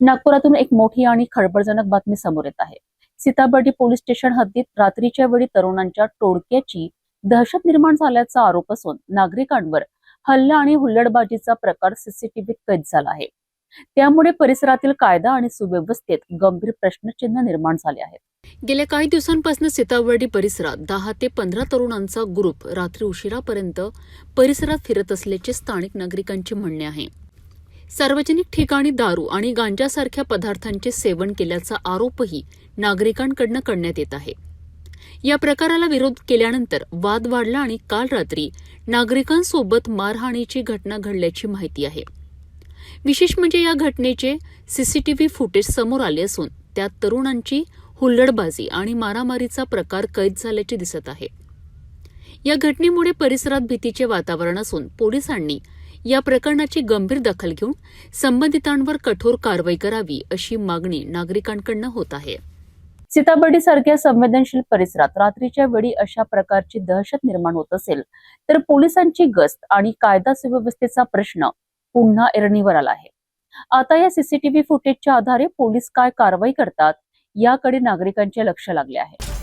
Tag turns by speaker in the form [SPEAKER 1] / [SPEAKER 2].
[SPEAKER 1] नागपुरातून एक मोठी आणि खळबळजनक बातमी समोर येत आहे। सीताबर्डी पोलीस स्टेशन हद्दीत रात्रीच्या वेळी तरुणांच्या टोळक्याची दहशत निर्माण झाल्याचा आरोप असून नागरिकांवर हल्ला आणि हुल्लडबाजीचा प्रकार सीसीटीव्हीत कैद झाला आहे। त्यामुळे परिसरातील कायदा आणि सुव्यवस्थेत गंभीर प्रश्नचिन्ह निर्माण झाले आहेत।
[SPEAKER 2] गेल्या काही दिवसांपासून सीताबर्डी परिसरात 10 ते 15 तरुणांचा ग्रुप रात्री उशिरापर्यंत परिसरात फिरत असल्याचे स्थानिक नागरिकांचे म्हणणे आहे। सार्वजनिक ठिकाणी दारू आणि गांजासारख्या पदार्थांचे सेवन केल्याचा आरोपही नागरिकांकडून करण्यात येत आहे। या प्रकाराला विरोध केल्यानंतर वाद वाढला आणि काल रात्री नागरिकांसोबत मारहाणीची घटना घडल्याची माहिती आहे। विशेष म्हणजे या घटनेचे सीसीटीव्ही फुटेज समोर आले असून त्यात तरुणांची हुल्लडबाजी आणि मारामारीचा प्रकार कैद झाल्याचे दिसत आहे। या घटनेमुळे परिसरात भीतीचे वातावरण असून पोलिसांनी या प्रकरणाची गंभीर दखल घेऊन संबंधितांवर कठोर कारवाई करावी अशी मागणी नागरिकांकडून होत आहे।
[SPEAKER 1] सीताबर्डी सारख्या संवेदनशील परिसरात रात्रीच्या वेळी अशा प्रकारची दहशत निर्माण होत असेल तर पोलिसांची गस्त आणि कायदा सुव्यवस्थेचा प्रश्न पुन्हा ऐरणीवर आला आहे। आता या सीसीटीव्ही फुटेजच्या आधारे पोलीस काय कारवाई करतात याकडे नागरिकांचे लक्ष लागले आहे।